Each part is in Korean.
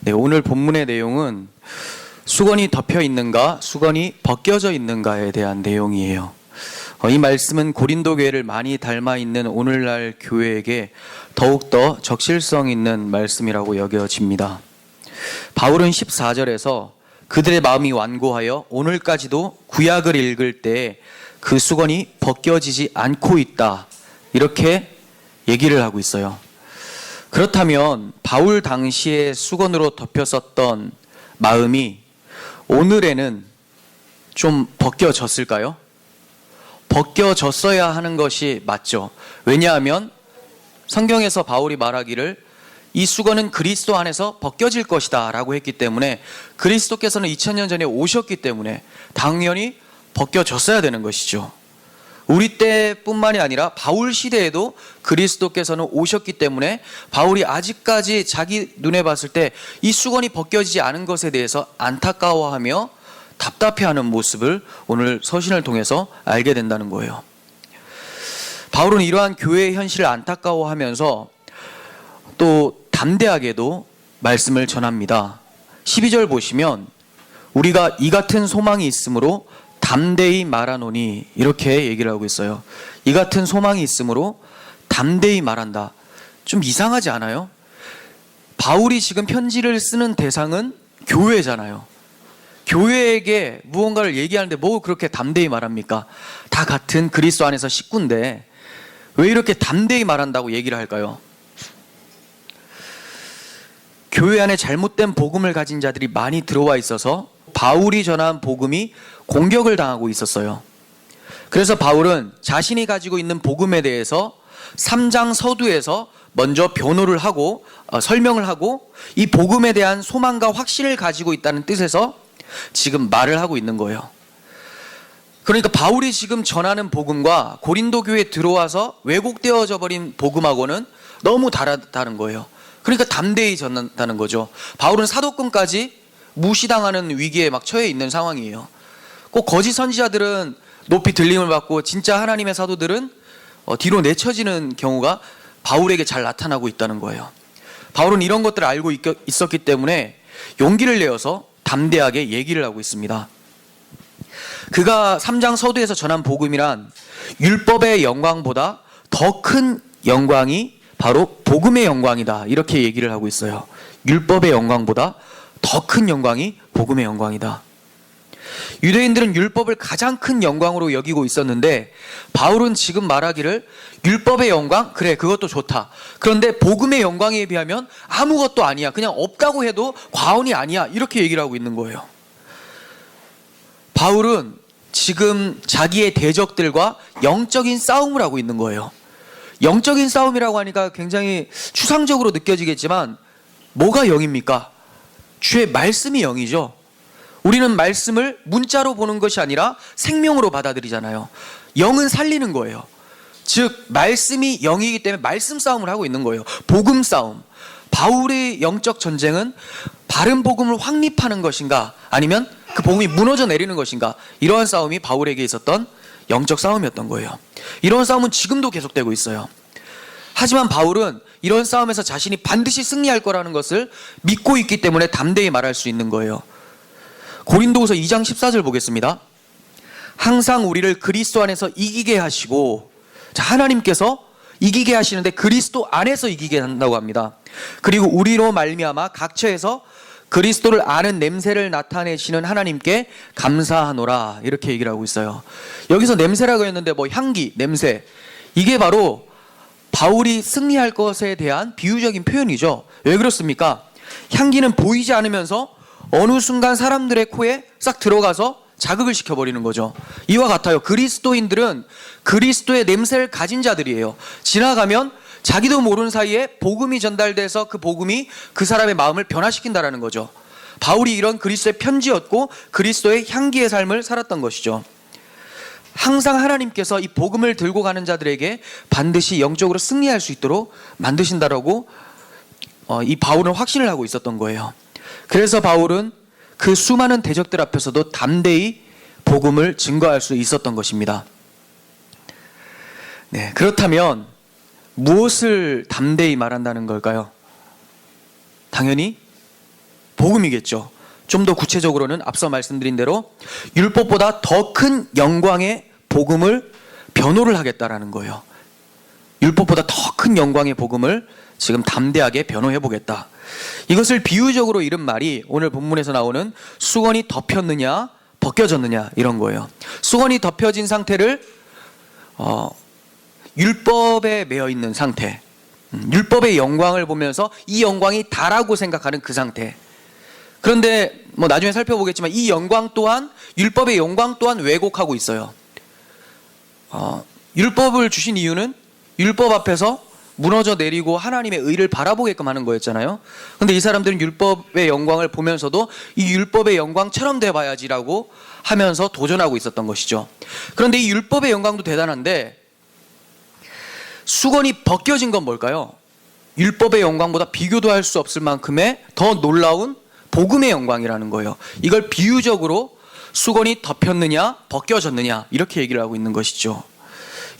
네, 오늘 본문의 내용은 수건이 덮여 있는가, 수건이 벗겨져 있는가에 대한 내용이에요. 이 말씀은 고린도 교회를 많이 닮아 있는 오늘날 교회에게 더욱더 적실성 있는 말씀이라고 여겨집니다. 바울은 14절에서 그들의 마음이 완고하여 오늘까지도 구약을 읽을 때 그 수건이 벗겨지지 않고 있다, 이렇게 얘기를 하고 있어요. 그렇다면 바울 당시에 수건으로 덮였었던 마음이 오늘에는 좀 벗겨졌을까요? 벗겨졌어야 하는 것이 맞죠. 왜냐하면 성경에서 바울이 말하기를 이 수건은 그리스도 안에서 벗겨질 것이다 라고 했기 때문에, 그리스도께서는 2000년 전에 오셨기 때문에 당연히 벗겨졌어야 되는 것이죠. 우리 때뿐만이 아니라 바울 시대에도 그리스도께서는 오셨기 때문에 바울이 아직까지 자기 눈에 봤을 때 이 수건이 벗겨지지 않은 것에 대해서 안타까워하며 답답해하는 모습을 오늘 서신을 통해서 알게 된다는 거예요. 바울은 이러한 교회의 현실을 안타까워하면서 또 담대하게도 말씀을 전합니다. 12절 보시면 우리가 이 같은 소망이 있으므로 담대히 말하노니, 이렇게 얘기를 하고 있어요. 이 같은 소망이 있으므로 담대히 말한다. 좀 이상하지 않아요? 바울이 지금 편지를 쓰는 대상은 교회잖아요. 교회에게 무언가를 얘기하는데 뭐 그렇게 담대히 말합니까? 다 같은 그리스도 안에서 식구인데 왜 이렇게 담대히 말한다고 얘기를 할까요? 교회 안에 잘못된 복음을 가진 자들이 많이 들어와 있어서 바울이 전한 복음이 공격을 당하고 있었어요. 그래서 바울은 자신이 가지고 있는 복음에 대해서 3장 서두에서 먼저 변호를 하고 설명을 하고 이 복음에 대한 소망과 확신을 가지고 있다는 뜻에서 지금 말을 하고 있는 거예요. 그러니까 바울이 지금 전하는 복음과 고린도 교회에 들어와서 왜곡되어져 버린 복음하고는 너무 다른 거예요. 그러니까 담대히 전한다는 거죠. 바울은 사도권까지 무시당하는 위기에 막 처해 있는 상황이에요. 꼭 거짓 선지자들은 높이 들림을 받고 진짜 하나님의 사도들은 뒤로 내쳐지는 경우가 바울에게 잘 나타나고 있다는 거예요. 바울은 이런 것들을 알고 있었기 때문에 용기를 내어서 담대하게 얘기를 하고 있습니다. 그가 3장 서두에서 전한 복음이란 율법의 영광보다 더 큰 영광이 바로 복음의 영광이다, 이렇게 얘기를 하고 있어요. 율법의 영광보다 더 큰 영광이 복음의 영광이다. 유대인들은 율법을 가장 큰 영광으로 여기고 있었는데 바울은 지금 말하기를 율법의 영광? 그래, 그것도 좋다. 그런데 복음의 영광에 비하면 아무것도 아니야. 그냥 없다고 해도 과언이 아니야. 이렇게 얘기를 하고 있는 거예요. 바울은 지금 자기의 대적들과 영적인 싸움을 하고 있는 거예요. 영적인 싸움이라고 하니까 굉장히 추상적으로 느껴지겠지만 뭐가 영입니까? 주의 말씀이 영이죠. 우리는 말씀을 문자로 보는 것이 아니라 생명으로 받아들이잖아요. 영은 살리는 거예요. 즉 말씀이 영이기 때문에 말씀 싸움을 하고 있는 거예요. 복음 싸움. 바울의 영적 전쟁은 바른 복음을 확립하는 것인가, 아니면 그 복음이 무너져 내리는 것인가, 이러한 싸움이 바울에게 있었던 영적 싸움이었던 거예요. 이런 싸움은 지금도 계속되고 있어요. 하지만 바울은 이런 싸움에서 자신이 반드시 승리할 거라는 것을 믿고 있기 때문에 담대히 말할 수 있는 거예요. 고린도후서 2장 14절 보겠습니다. 항상 우리를 그리스도 안에서 이기게 하시고, 자, 하나님께서 이기게 하시는데 그리스도 안에서 이기게 한다고 합니다. 그리고 우리로 말미암아 각처에서 그리스도를 아는 냄새를 나타내시는 하나님께 감사하노라, 이렇게 얘기를 하고 있어요. 여기서 냄새라고 했는데 뭐 향기, 냄새, 이게 바로 바울이 승리할 것에 대한 비유적인 표현이죠. 왜 그렇습니까? 향기는 보이지 않으면서 어느 순간 사람들의 코에 싹 들어가서 자극을 시켜버리는 거죠. 이와 같아요. 그리스도인들은 그리스도의 냄새를 가진 자들이에요. 지나가면 자기도 모르는 사이에 복음이 전달돼서 그 복음이 그 사람의 마음을 변화시킨다라는 거죠. 바울이 이런 그리스도의 편지였고 그리스도의 향기의 삶을 살았던 것이죠. 항상 하나님께서 이 복음을 들고 가는 자들에게 반드시 영적으로 승리할 수 있도록 만드신다라고 이 바울은 확신을 하고 있었던 거예요. 그래서 바울은 그 수많은 대적들 앞에서도 담대히 복음을 증거할 수 있었던 것입니다. 네, 그렇다면 무엇을 담대히 말한다는 걸까요? 당연히 복음이겠죠. 좀 더 구체적으로는 앞서 말씀드린 대로 율법보다 더 큰 영광의 복음을 변호를 하겠다라는 거예요. 율법보다 더 큰 영광의 복음을 지금 담대하게 변호해 보겠다. 이것을 비유적으로 이른 말이 오늘 본문에서 나오는 수건이 덮였느냐 벗겨졌느냐 이런 거예요. 수건이 덮여진 상태를 율법에 매여 있는 상태, 율법의 영광을 보면서 이 영광이 다라고 생각하는 그 상태. 그런데 뭐 나중에 살펴보겠지만 이 영광 또한, 율법의 영광 또한 왜곡하고 있어요. 율법을 주신 이유는 율법 앞에서 무너져 내리고 하나님의 의를 바라보게끔 하는 거였잖아요. 그런데 이 사람들은 율법의 영광을 보면서도 이 율법의 영광처럼 돼봐야지라고 하면서 도전하고 있었던 것이죠. 그런데 이 율법의 영광도 대단한데 수건이 벗겨진 건 뭘까요? 율법의 영광보다 비교도 할 수 없을 만큼의 더 놀라운 복음의 영광이라는 거예요. 이걸 비유적으로 수건이 덮였느냐 벗겨졌느냐 이렇게 얘기를 하고 있는 것이죠.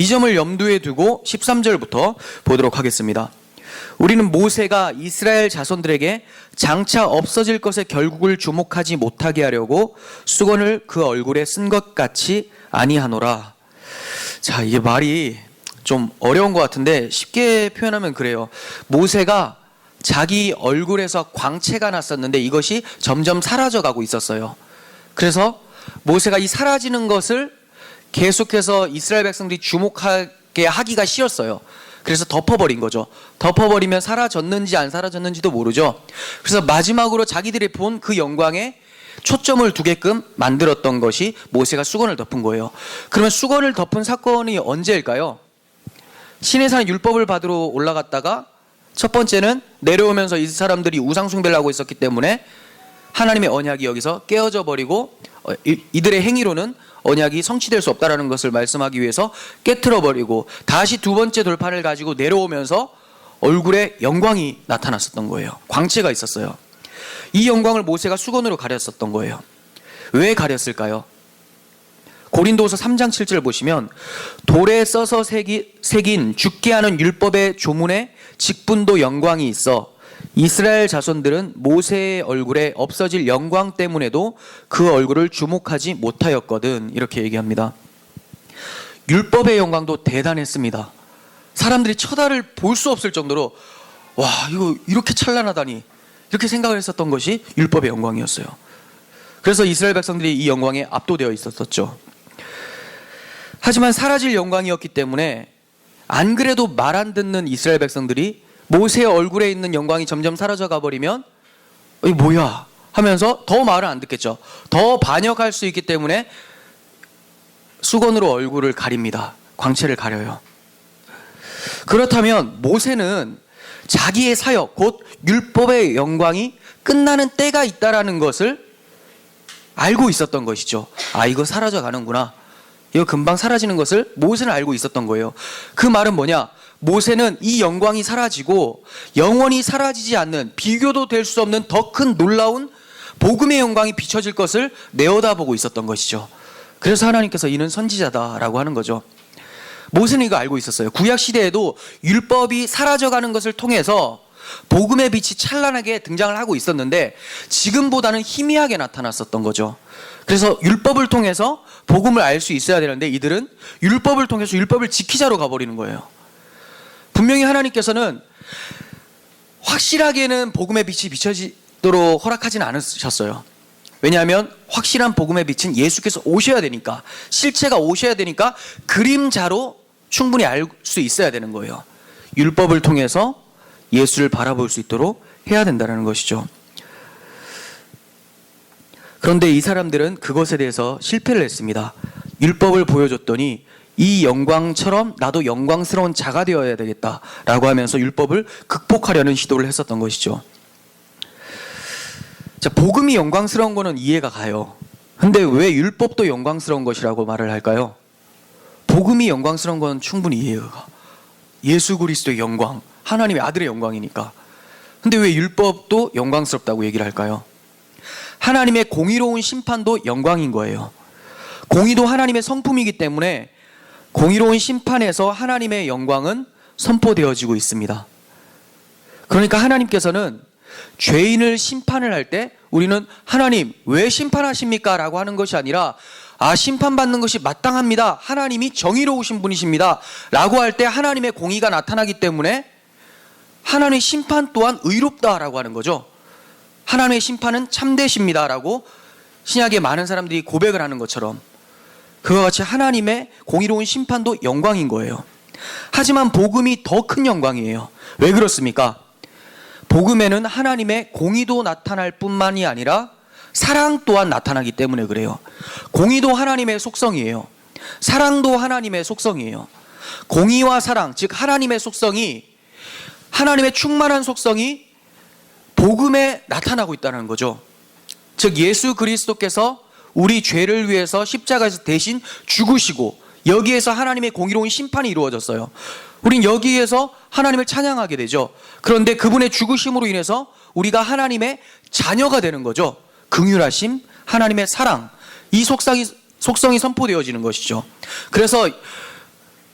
이 점을 염두에 두고 13절부터 보도록 하겠습니다. 우리는 모세가 이스라엘 자손들에게 장차 없어질 것의 결국을 주목하지 못하게 하려고 수건을 그 얼굴에 쓴 것 같이 아니하노라. 자, 이게 말이 좀 어려운 것 같은데 쉽게 표현하면 그래요. 모세가 자기 얼굴에서 광채가 났었는데 이것이 점점 사라져가고 있었어요. 그래서 모세가 이 사라지는 것을 계속해서 이스라엘 백성들이 주목하게 하기가 싫었어요. 그래서 덮어버린 거죠. 덮어버리면 사라졌는지 안 사라졌는지도 모르죠. 그래서 마지막으로 자기들이 본 그 영광에 초점을 두게끔 만들었던 것이 모세가 수건을 덮은 거예요. 그러면 수건을 덮은 사건이 언제일까요? 시내산 율법을 받으러 올라갔다가 첫 번째는 내려오면서 이 사람들이 우상숭배를 하고 있었기 때문에 하나님의 언약이 여기서 깨어져 버리고 이들의 행위로는 언약이 성취될 수 없다는 것을 말씀하기 위해서 깨트려 버리고 다시 두 번째 돌판을 가지고 내려오면서 얼굴에 영광이 나타났었던 거예요. 광채가 있었어요. 이 영광을 모세가 수건으로 가렸었던 거예요. 왜 가렸을까요? 고린도후서 3장 7절 보시면 돌에 써서 새긴 죽게 하는 율법의 조문에 직분도 영광이 있어 이스라엘 자손들은 모세의 얼굴에 없어질 영광 때문에도 그 얼굴을 주목하지 못하였거든. 이렇게 얘기합니다. 율법의 영광도 대단했습니다. 사람들이 쳐다를 볼 수 없을 정도로 와, 이거 이렇게 찬란하다니 이렇게 생각을 했었던 것이 율법의 영광이었어요. 그래서 이스라엘 백성들이 이 영광에 압도되어 있었죠. 하지만 사라질 영광이었기 때문에 안 그래도 말 안 듣는 이스라엘 백성들이 모세의 얼굴에 있는 영광이 점점 사라져 가버리면 이 뭐야 하면서 더 말을 안 듣겠죠. 더 반역할 수 있기 때문에 수건으로 얼굴을 가립니다. 광채를 가려요. 그렇다면 모세는 자기의 사역 곧 율법의 영광이 끝나는 때가 있다라는 것을 알고 있었던 것이죠. 아, 이거 사라져 가는구나. 이거 금방 사라지는 것을 모세는 알고 있었던 거예요. 그 말은 뭐냐? 모세는 이 영광이 사라지고 영원히 사라지지 않는 비교도 될 수 없는 더 큰 놀라운 복음의 영광이 비춰질 것을 내어다보고 있었던 것이죠. 그래서 하나님께서 이는 선지자다라고 하는 거죠. 모세는 이거 알고 있었어요. 구약 시대에도 율법이 사라져가는 것을 통해서 복음의 빛이 찬란하게 등장을 하고 있었는데 지금보다는 희미하게 나타났었던 거죠. 그래서 율법을 통해서 복음을 알 수 있어야 되는데 이들은 율법을 통해서 율법을 지키자로 가버리는 거예요. 분명히 하나님께서는 확실하게는 복음의 빛이 비춰지도록 허락하지는 않으셨어요. 왜냐하면 확실한 복음의 빛은 예수께서 오셔야 되니까, 실체가 오셔야 되니까 그림자로 충분히 알 수 있어야 되는 거예요. 율법을 통해서 예수를 바라볼 수 있도록 해야 된다는 것이죠. 그런데 이 사람들은 그것에 대해서 실패를 했습니다. 율법을 보여줬더니 이 영광처럼 나도 영광스러운 자가 되어야 되겠다라고 하면서 율법을 극복하려는 시도를 했었던 것이죠. 자, 복음이 영광스러운 거는 이해가 가요. 근데 왜 율법도 영광스러운 것이라고 말을 할까요? 복음이 영광스러운 건 충분히 이해가 가. 예수 그리스도의 영광, 하나님의 아들의 영광이니까. 근데 왜 율법도 영광스럽다고 얘기를 할까요? 하나님의 공의로운 심판도 영광인 거예요. 공의도 하나님의 성품이기 때문에 공의로운 심판에서 하나님의 영광은 선포되어지고 있습니다. 그러니까 하나님께서는 죄인을 심판을 할 때 우리는 하나님 왜 심판하십니까? 라고 하는 것이 아니라 심판받는 것이 마땅합니다. 하나님이 정의로우신 분이십니다. 라고 할 때 하나님의 공의가 나타나기 때문에 하나님의 심판 또한 의롭다라고 하는 거죠. 하나님의 심판은 참되십니다. 라고 신약에 많은 사람들이 고백을 하는 것처럼 그와 같이 하나님의 공의로운 심판도 영광인 거예요. 하지만 복음이 더 큰 영광이에요. 왜 그렇습니까? 복음에는 하나님의 공의도 나타날 뿐만이 아니라 사랑 또한 나타나기 때문에 그래요. 공의도 하나님의 속성이에요. 사랑도 하나님의 속성이에요. 공의와 사랑, 즉 하나님의 속성이, 하나님의 충만한 속성이 복음에 나타나고 있다는 거죠. 즉 예수 그리스도께서 우리 죄를 위해서 십자가에서 대신 죽으시고 여기에서 하나님의 공의로운 심판이 이루어졌어요. 우린 여기에서 하나님을 찬양하게 되죠. 그런데 그분의 죽으심으로 인해서 우리가 하나님의 자녀가 되는 거죠. 긍휼하심, 하나님의 사랑, 이 속성이 선포되어지는 것이죠. 그래서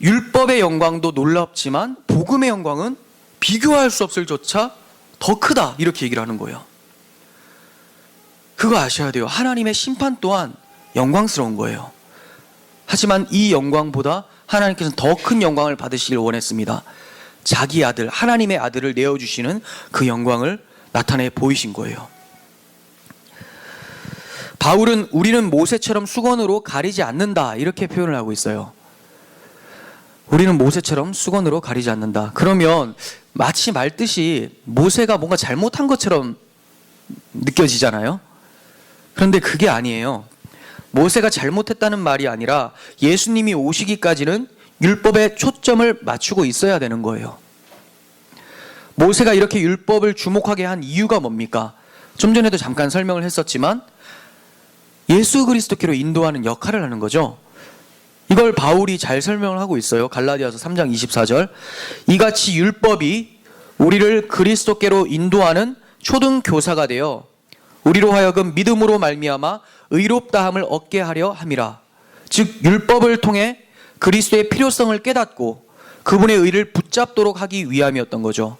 율법의 영광도 놀랍지만 복음의 영광은 비교할 수 없을 조차 더 크다, 이렇게 얘기를 하는 거예요. 그거 아셔야 돼요. 하나님의 심판 또한 영광스러운 거예요. 하지만 이 영광보다 하나님께서는 더 큰 영광을 받으시길 원했습니다. 자기 아들, 하나님의 아들을 내어주시는 그 영광을 나타내 보이신 거예요. 바울은 우리는 모세처럼 수건으로 가리지 않는다, 이렇게 표현을 하고 있어요. 우리는 모세처럼 수건으로 가리지 않는다. 그러면 마치 말뜻이 모세가 뭔가 잘못한 것처럼 느껴지잖아요. 그런데 그게 아니에요. 모세가 잘못했다는 말이 아니라 예수님이 오시기까지는 율법에 초점을 맞추고 있어야 되는 거예요. 모세가 이렇게 율법을 주목하게 한 이유가 뭡니까? 좀 전에도 잠깐 설명을 했었지만 예수 그리스도께로 인도하는 역할을 하는 거죠. 이걸 바울이 잘 설명을 하고 있어요. 갈라디아서 3장 24절. 이같이 율법이 우리를 그리스도께로 인도하는 초등교사가 되어 우리로 하여금 믿음으로 말미암아 의롭다함을 얻게 하려 함이라. 즉 율법을 통해 그리스도의 필요성을 깨닫고 그분의 의를 붙잡도록 하기 위함이었던 거죠.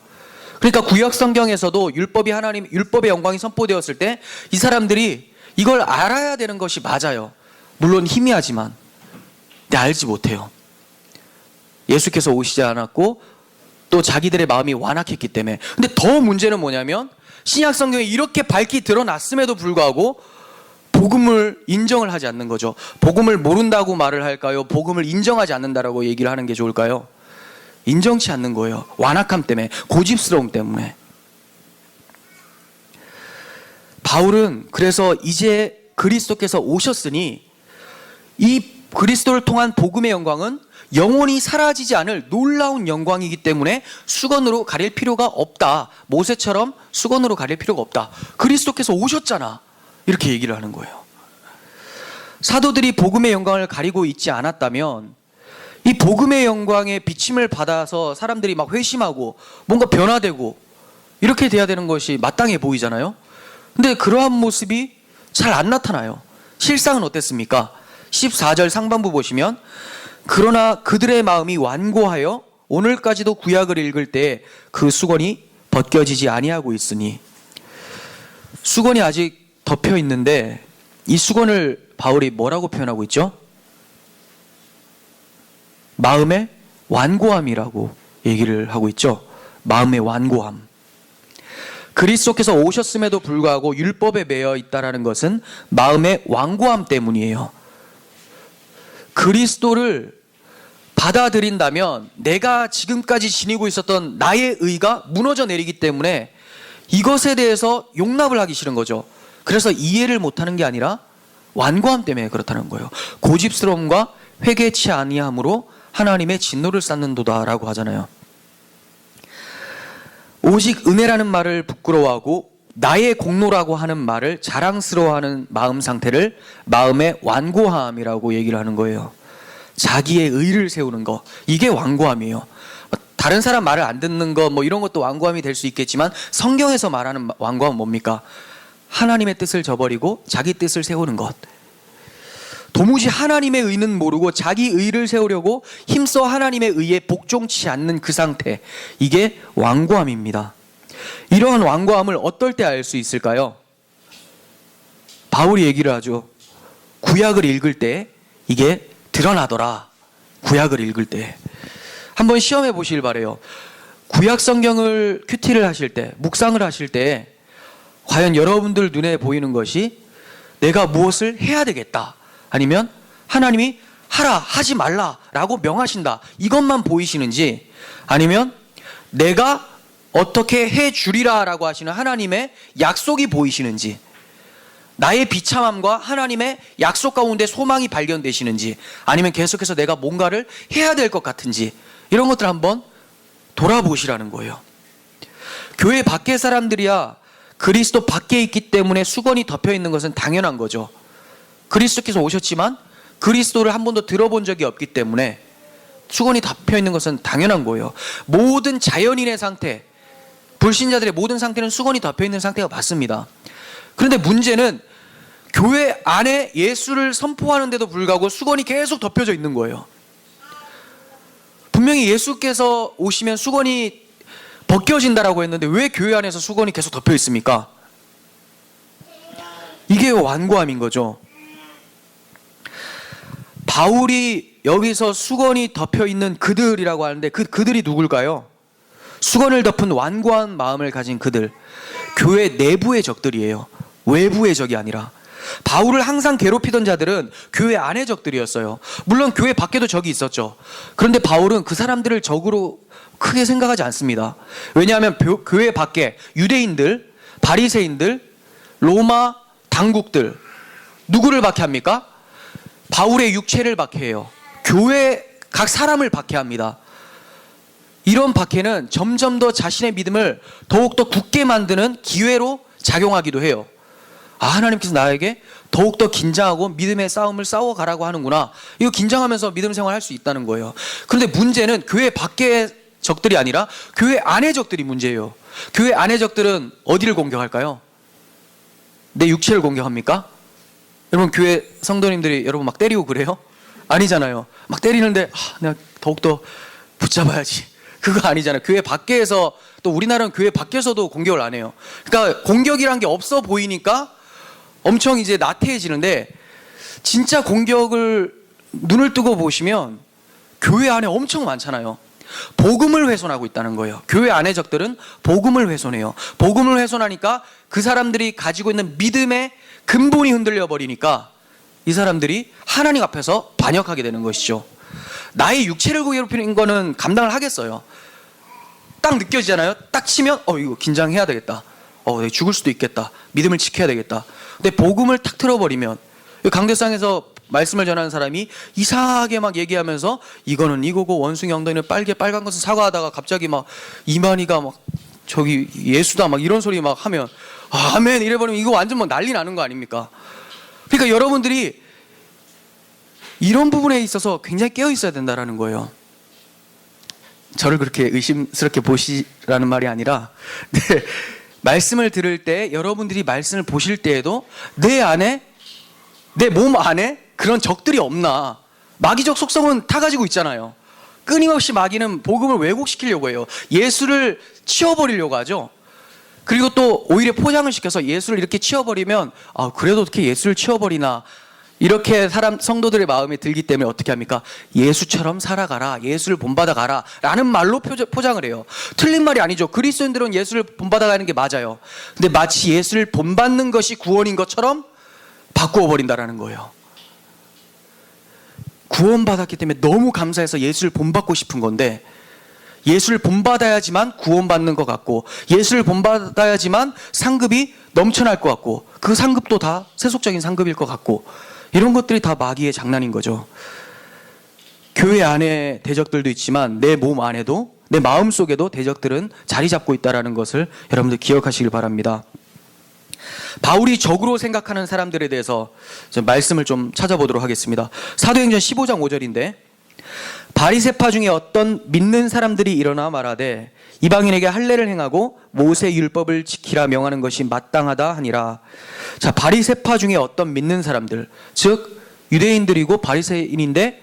그러니까 구약 성경에서도 율법의 영광이 선포되었을 때 이 사람들이 이걸 알아야 되는 것이 맞아요. 물론 희미하지만. 근데 알지 못해요. 예수께서 오시지 않았고 또 자기들의 마음이 완악했기 때문에. 근데 더 문제는 뭐냐면 신약 성경에 이렇게 밝히 드러났음에도 불구하고 복음을 인정을 하지 않는 거죠. 복음을 모른다고 말을 할까요? 복음을 인정하지 않는다라고 얘기를 하는 게 좋을까요? 인정치 않는 거예요. 완악함 때문에, 고집스러움 때문에. 바울은 그래서 이제 그리스도께서 오셨으니 이 그리스도를 통한 복음의 영광은 영원히 사라지지 않을 놀라운 영광이기 때문에 수건으로 가릴 필요가 없다. 모세처럼 수건으로 가릴 필요가 없다. 그리스도께서 오셨잖아. 이렇게 얘기를 하는 거예요. 사도들이 복음의 영광을 가리고 있지 않았다면 이 복음의 영광의 비침을 받아서 사람들이 막 회심하고 뭔가 변화되고 이렇게 돼야 되는 것이 마땅해 보이잖아요. 근데 그러한 모습이 잘 안 나타나요. 실상은 어땠습니까? 14절 상반부 보시면 그러나 그들의 마음이 완고하여 오늘까지도 구약을 읽을 때 그 수건이 벗겨지지 아니하고 있으니, 수건이 아직 덮여 있는데 이 수건을 바울이 뭐라고 표현하고 있죠? 마음의 완고함이라고 얘기를 하고 있죠. 마음의 완고함. 그리스도께서 오셨음에도 불구하고 율법에 매여 있다는 것은 마음의 완고함 때문이에요. 그리스도를 받아들인다면 내가 지금까지 지니고 있었던 나의 의가 무너져 내리기 때문에 이것에 대해서 용납을 하기 싫은 거죠. 그래서 이해를 못하는 게 아니라 완고함 때문에 그렇다는 거예요. 고집스러움과 회개치 아니함으로 하나님의 진노를 쌓는도다라고 하잖아요. 오직 은혜라는 말을 부끄러워하고 나의 공로라고 하는 말을 자랑스러워하는 마음 상태를 마음의 완고함이라고 얘기를 하는 거예요. 자기의 의를 세우는 거, 이게 완고함이에요. 다른 사람 말을 안 듣는 거 이런 것도 완고함이 될 수 있겠지만 성경에서 말하는 완고함은 뭡니까? 하나님의 뜻을 저버리고 자기 뜻을 세우는 것. 도무지 하나님의 의는 모르고 자기 의를 세우려고 힘써 하나님의 의에 복종치 않는 그 상태, 이게 완고함입니다. 이러한 완고함을 어떨 때 알 수 있을까요? 바울이 얘기를 하죠. 구약을 읽을 때 이게 드러나더라. 구약을 읽을 때. 한번 시험해 보시길 바래요. 구약 성경을 큐티를 하실 때, 묵상을 하실 때 과연 여러분들 눈에 보이는 것이 내가 무엇을 해야 되겠다, 아니면 하나님이 하라, 하지 말라 라고 명하신다, 이것만 보이시는지, 아니면 내가 어떻게 해 주리라 라고 하시는 하나님의 약속이 보이시는지, 나의 비참함과 하나님의 약속 가운데 소망이 발견되시는지, 아니면 계속해서 내가 뭔가를 해야 될 것 같은지, 이런 것들 한번 돌아보시라는 거예요. 교회 밖의 사람들이야 그리스도 밖에 있기 때문에 수건이 덮여 있는 것은 당연한 거죠. 그리스도께서 오셨지만 그리스도를 한 번도 들어본 적이 없기 때문에 수건이 덮여 있는 것은 당연한 거예요. 모든 자연인의 상태, 불신자들의 모든 상태는 수건이 덮여 있는 상태가 맞습니다. 그런데 문제는 교회 안에 예수를 선포하는데도 불구하고 수건이 계속 덮여져 있는 거예요. 분명히 예수께서 오시면 수건이 벗겨진다라고 했는데 왜 교회 안에서 수건이 계속 덮여 있습니까? 이게 완고함인 거죠. 바울이 여기서 수건이 덮여 있는 그들이라고 하는데 그들이 누굴까요? 수건을 덮은 완고한 마음을 가진 그들, 교회 내부의 적들이에요. 외부의 적이 아니라. 바울을 항상 괴롭히던 자들은 교회 안의 적들이었어요. 물론 교회 밖에도 적이 있었죠. 그런데 바울은 그 사람들을 적으로 크게 생각하지 않습니다. 왜냐하면 교회 밖에 유대인들, 바리새인들, 로마 당국들, 누구를 박해합니까? 바울의 육체를 박해해요. 교회 각 사람을 박해합니다. 이런 박해는 점점 더 자신의 믿음을 더욱더 굳게 만드는 기회로 작용하기도 해요. 아, 하나님께서 나에게 더욱더 긴장하고 믿음의 싸움을 싸워가라고 하는구나. 이거 긴장하면서 믿음 생활할 수 있다는 거예요. 그런데 문제는 교회 밖의 적들이 아니라 교회 안의 적들이 문제예요. 교회 안의 적들은 어디를 공격할까요? 내 육체를 공격합니까? 여러분, 교회 성도님들이 여러분 막 때리고 그래요? 아니잖아요. 막 때리는데 내가 더욱더 붙잡아야지, 그거 아니잖아요. 교회 밖에서, 또 우리나라는 교회 밖에서도 공격을 안 해요. 그러니까 공격이란 게 없어 보이니까 엄청 이제 나태해지는데, 진짜 공격을 눈을 뜨고 보시면 교회 안에 엄청 많잖아요. 복음을 훼손하고 있다는 거예요. 교회 안의 적들은 복음을 훼손해요. 복음을 훼손하니까 그 사람들이 가지고 있는 믿음의 근본이 흔들려 버리니까 이 사람들이 하나님 앞에서 반역하게 되는 것이죠. 나의 육체를 괴롭히는 거는 감당을 하겠어요. 딱 느껴지잖아요. 딱 치면 이거 긴장해야 되겠다. 내가 죽을 수도 있겠다. 믿음을 지켜야 되겠다. 근데 복음을 탁 틀어버리면, 강대상에서 말씀을 전하는 사람이 이상하게 막 얘기하면서 이거는 이거고 원숭이 엉덩이는 빨간 것은 사과하다가 갑자기 막 이만희가 막 저기 예수다 막 이런 소리 막 하면 아멘 이래버리면 이거 완전 막 난리 나는 거 아닙니까? 그러니까 여러분들이 이런 부분에 있어서 굉장히 깨어 있어야 된다라는 거예요. 저를 그렇게 의심스럽게 보시라는 말이 아니라, 말씀을 들을 때 여러분들이 말씀을 보실 때에도 내 안에, 내 몸 안에 그런 적들이 없나. 마귀적 속성은 다 가지고 있잖아요. 끊임없이 마귀는 복음을 왜곡시키려고 해요. 예수를 치워버리려고 하죠. 그리고 또 오히려 포장을 시켜서 예수를 이렇게 치워버리면 그래도 어떻게 예수를 치워버리나, 이렇게 성도들의 마음에 들기 때문에 어떻게 합니까? 예수처럼 살아가라, 예수를 본받아가라 라는 말로 포장을 해요. 틀린 말이 아니죠. 그리스도인들은 예수를 본받아가는 게 맞아요. 근데 마치 예수를 본받는 것이 구원인 것처럼 바꾸어 버린다라는 거예요. 구원받았기 때문에 너무 감사해서 예수를 본받고 싶은 건데, 예수를 본받아야지만 구원받는 것 같고, 예수를 본받아야지만 상급이 넘쳐날 것 같고, 그 상급도 다 세속적인 상급일 것 같고, 이런 것들이 다 마귀의 장난인 거죠. 교회 안에 대적들도 있지만 내 몸 안에도, 내 마음 속에도 대적들은 자리 잡고 있다는 것을 여러분들 기억하시길 바랍니다. 바울이 적으로 생각하는 사람들에 대해서 말씀을 좀 찾아보도록 하겠습니다. 사도행전 15장 5절인데, 바리새파 중에 어떤 믿는 사람들이 일어나 말하되 이방인에게 할례를 행하고 모세 율법을 지키라 명하는 것이 마땅하다 하니라. 자, 바리새파 중에 어떤 믿는 사람들, 즉 유대인들이고 바리새인인데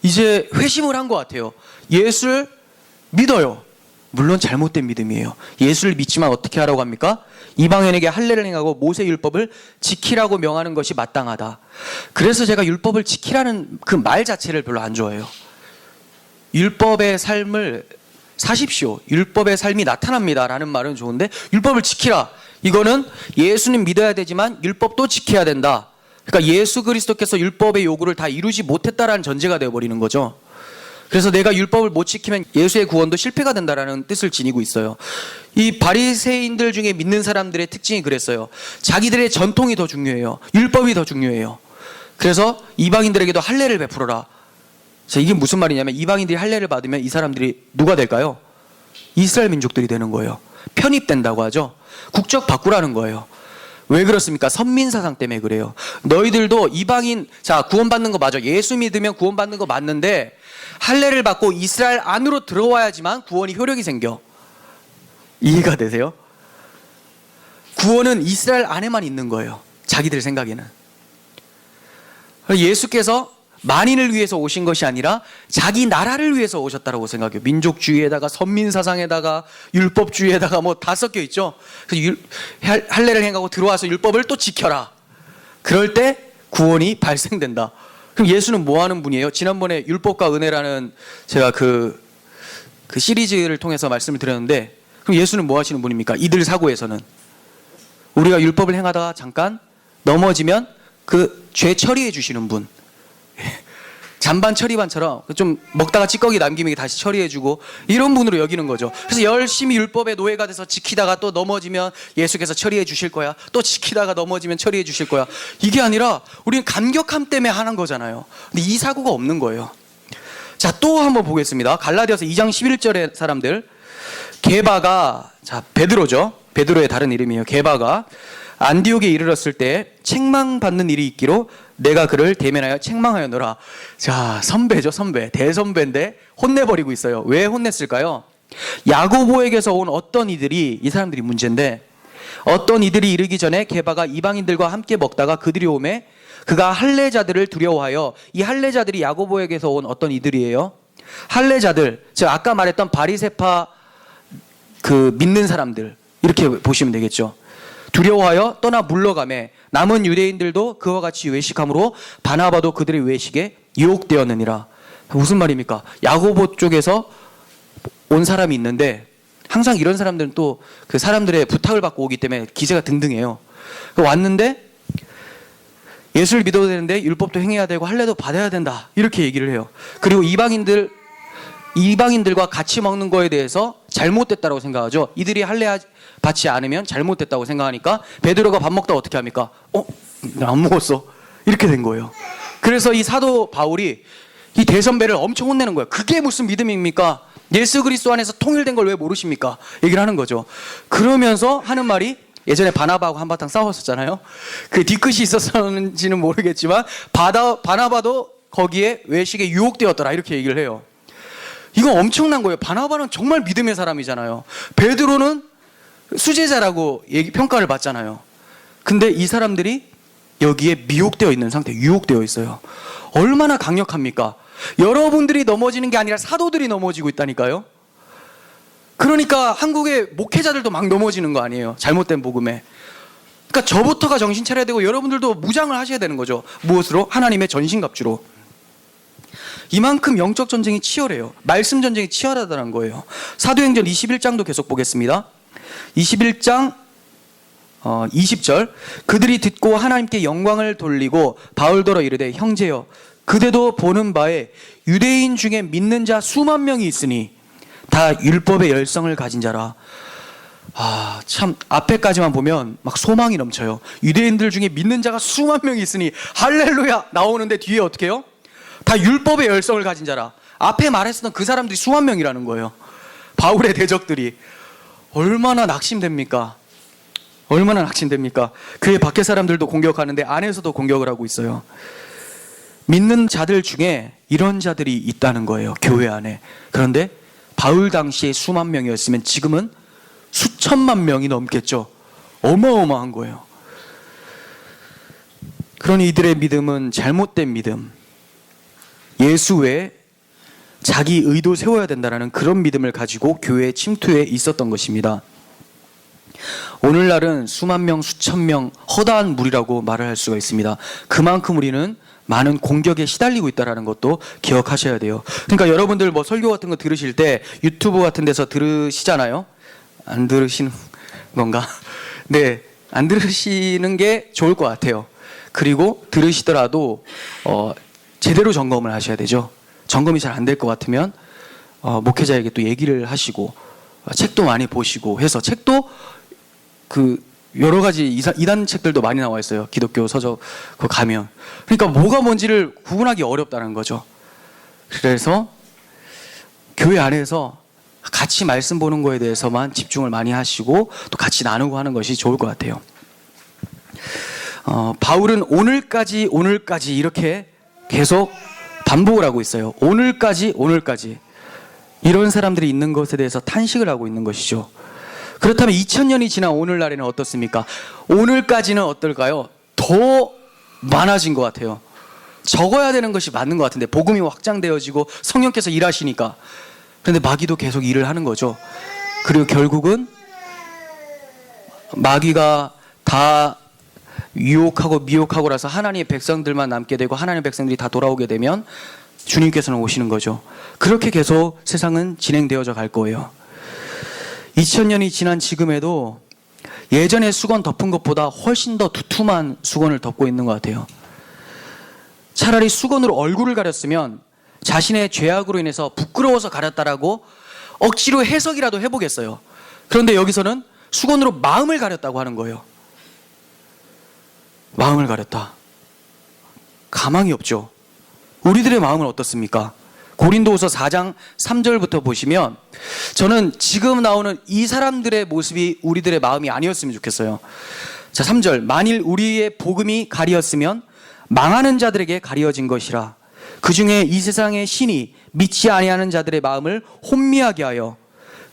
이제 회심을 한 것 같아요. 예수를 믿어요. 물론 잘못된 믿음이에요. 예수를 믿지만 어떻게 하라고 합니까? 이방인에게 할례를 행하고 모세 율법을 지키라고 명하는 것이 마땅하다. 그래서 제가 율법을 지키라는 그 말 자체를 별로 안 좋아해요. 율법의 삶을 사십시오. 율법의 삶이 나타납니다 라는 말은 좋은데 율법을 지키라. 이거는 예수는 믿어야 되지만 율법도 지켜야 된다. 그러니까 예수 그리스도께서 율법의 요구를 다 이루지 못했다라는 전제가 되어버리는 거죠. 그래서 내가 율법을 못 지키면 예수의 구원도 실패가 된다라는 뜻을 지니고 있어요. 이 바리새인들 중에 믿는 사람들의 특징이 그랬어요. 자기들의 전통이 더 중요해요. 율법이 더 중요해요. 그래서 이방인들에게도 할례를 베풀어라. 자, 이게 무슨 말이냐면 이방인들이 할례를 받으면 이 사람들이 누가 될까요? 이스라엘 민족들이 되는 거예요. 편입된다고 하죠. 국적 바꾸라는 거예요. 왜 그렇습니까? 선민사상 때문에 그래요. 너희들도 이방인, 자, 구원받는 거 맞아. 예수 믿으면 구원받는 거 맞는데 할례를 받고 이스라엘 안으로 들어와야지만 구원이 효력이 생겨. 이해가 되세요? 구원은 이스라엘 안에만 있는 거예요. 자기들 생각에는. 예수께서 만인을 위해서 오신 것이 아니라 자기 나라를 위해서 오셨다고 생각해요. 민족주의에다가 선민사상에다가 율법주의에다가 뭐 다 섞여 있죠. 그래서 할례를 행하고 들어와서 율법을 또 지켜라. 그럴 때 구원이 발생된다. 그럼 예수는 뭐 하는 분이에요? 지난번에 율법과 은혜라는 제가 그 시리즈를 통해서 말씀을 드렸는데 그럼 예수는 뭐 하시는 분입니까? 이들 사고에서는 우리가 율법을 행하다가 잠깐 넘어지면 그 죄 처리해 주시는 분. 잔반 처리반처럼 좀 먹다가 찌꺼기 남기면 다시 처리해주고 이런 분으로 여기는 거죠. 그래서 열심히 율법의 노예가 돼서 지키다가 또 넘어지면 예수께서 처리해 주실 거야. 또 지키다가 넘어지면 처리해 주실 거야. 이게 아니라 우리는 감격함 때문에 하는 거잖아요. 근데 이 사고가 없는 거예요. 자, 또 한번 보겠습니다. 갈라디아서 2장 11절의 사람들. 게바가, 자, 베드로죠. 베드로의 다른 이름이에요. 게바가 안디옥에 이르렀을 때 책망받는 일이 있기로 내가 그를 대면하여 책망하였노라. 자, 선배죠, 선배. 대선배인데 혼내버리고 있어요. 왜 혼냈을까요? 야고보에게서 온 어떤 이들이, 이 사람들이 문제인데, 어떤 이들이 이르기 전에 게바가 이방인들과 함께 먹다가 그들이 오매 그가 할례자들을 두려워하여, 이 할례자들이 야고보에게서 온 어떤 이들이에요? 할례자들, 즉 아까 말했던 바리새파 그 믿는 사람들, 이렇게 보시면 되겠죠. 두려워하여 떠나 물러가매 남은 유대인들도 그와 같이 외식함으로 바나바도 그들의 외식에 유혹되었느니라. 무슨 말입니까? 야고보 쪽에서 온 사람이 있는데 항상 이런 사람들은 또 그 사람들의 부탁을 받고 오기 때문에 기세가 등등해요. 왔는데 예수를 믿어도 되는데 율법도 행해야 되고 할례도 받아야 된다. 이렇게 얘기를 해요. 그리고 이방인들과 같이 먹는 거에 대해서 잘못됐다고 생각하죠. 이들이 할례 받지 않으면 잘못됐다고 생각하니까 베드로가 밥 먹다 어떻게 합니까? 나 안 먹었어. 이렇게 된 거예요. 그래서 이 사도 바울이 이 대선배를 엄청 혼내는 거예요. 그게 무슨 믿음입니까? 예수 그리스도 안에서 통일된 걸 왜 모르십니까? 얘기를 하는 거죠. 그러면서 하는 말이, 예전에 바나바하고 한바탕 싸웠었잖아요. 그 뒤끝이 있었는지는 모르겠지만 바나바도 거기에 외식에 유혹되었더라, 이렇게 얘기를 해요. 이거 엄청난 거예요. 바나바는 정말 믿음의 사람이잖아요. 베드로는 수제자라고 평가를 받잖아요. 근데 이 사람들이 여기에 미혹되어 있는 상태, 유혹되어 있어요. 얼마나 강력합니까? 여러분들이 넘어지는 게 아니라 사도들이 넘어지고 있다니까요. 그러니까 한국의 목회자들도 막 넘어지는 거 아니에요. 잘못된 복음에. 그러니까 저부터가 정신 차려야 되고 여러분들도 무장을 하셔야 되는 거죠. 무엇으로? 하나님의 전신갑주로. 이만큼 영적 전쟁이 치열해요. 말씀 전쟁이 치열하다는 거예요. 사도행전 21장도 계속 보겠습니다. 21장 20절. 그들이 듣고 하나님께 영광을 돌리고 바울더러 이르되 형제여 그대도 보는 바에 유대인 중에 믿는 자 수만 명이 있으니 다 율법의 열성을 가진 자라. 참 앞에까지만 보면 막 소망이 넘쳐요. 유대인들 중에 믿는 자가 수만 명이 있으니 할렐루야 나오는데 뒤에 어떻게 해요? 다 율법의 열성을 가진 자라. 앞에 말했었던 그 사람들이 수만 명이라는 거예요. 바울의 대적들이. 얼마나 낙심됩니까? 얼마나 낙심됩니까? 그의 밖에 사람들도 공격하는데 안에서도 공격을 하고 있어요. 믿는 자들 중에 이런 자들이 있다는 거예요. 교회 안에. 그런데 바울 당시에 수만 명이었으면 지금은 수천만 명이 넘겠죠. 어마어마한 거예요. 그러니 이들의 믿음은 잘못된 믿음, 예수 외에 자기 의도 세워야 된다는 그런 믿음을 가지고 교회에 침투해 있었던 것입니다. 오늘날은 수만 명, 수천 명, 허다한 무리라고 말을 할 수가 있습니다. 그만큼 우리는 많은 공격에 시달리고 있다는 것도 기억하셔야 돼요. 그러니까 여러분들 뭐 설교 같은 거 들으실 때 유튜브 같은 데서 들으시잖아요. 안 들으시는 건가? 네, 안 들으시는 게 좋을 것 같아요. 그리고 들으시더라도 제대로 점검을 하셔야 되죠. 점검이 잘 안 될 것 같으면 목회자에게 또 얘기를 하시고 책도 많이 보시고 해서 책도 여러 가지 이단 책들도 많이 나와 있어요. 기독교 서적 그거 가면. 그러니까 뭐가 뭔지를 구분하기 어렵다는 거죠. 그래서 교회 안에서 같이 말씀 보는 거에 대해서만 집중을 많이 하시고 또 같이 나누고 하는 것이 좋을 것 같아요. 바울은 오늘까지 이렇게 계속 반복을 하고 있어요. 오늘까지 이런 사람들이 있는 것에 대해서 탄식을 하고 있는 것이죠. 그렇다면 2000년이 지난 오늘날에는 어떻습니까? 오늘까지는 어떨까요? 더 많아진 것 같아요. 적어야 되는 것이 맞는 것 같은데 복음이 확장되어지고 성령께서 일하시니까. 그런데 마귀도 계속 일을 하는 거죠. 그리고 결국은 마귀가 다 유혹하고 미혹하고라서 하나님의 백성들만 남게 되고 하나님의 백성들이 다 돌아오게 되면 주님께서는 오시는 거죠. 그렇게 계속 세상은 진행되어져 갈 거예요. 2000년이 지난 지금에도 예전에 수건 덮은 것보다 훨씬 더 두툼한 수건을 덮고 있는 것 같아요. 차라리 수건으로 얼굴을 가렸으면 자신의 죄악으로 인해서 부끄러워서 가렸다라고 억지로 해석이라도 해보겠어요. 그런데 여기서는 수건으로 마음을 가렸다고 하는 거예요. 마음을 가렸다. 가망이 없죠. 우리들의 마음은 어떻습니까? 고린도후서 4장 3절부터 보시면 저는 지금 나오는 이 사람들의 모습이 우리들의 마음이 아니었으면 좋겠어요. 자, 3절. 만일 우리의 복음이 가리었으면 망하는 자들에게 가리어진 것이라. 그 중에 이 세상의 신이 믿지 아니하는 자들의 마음을 혼미하게 하여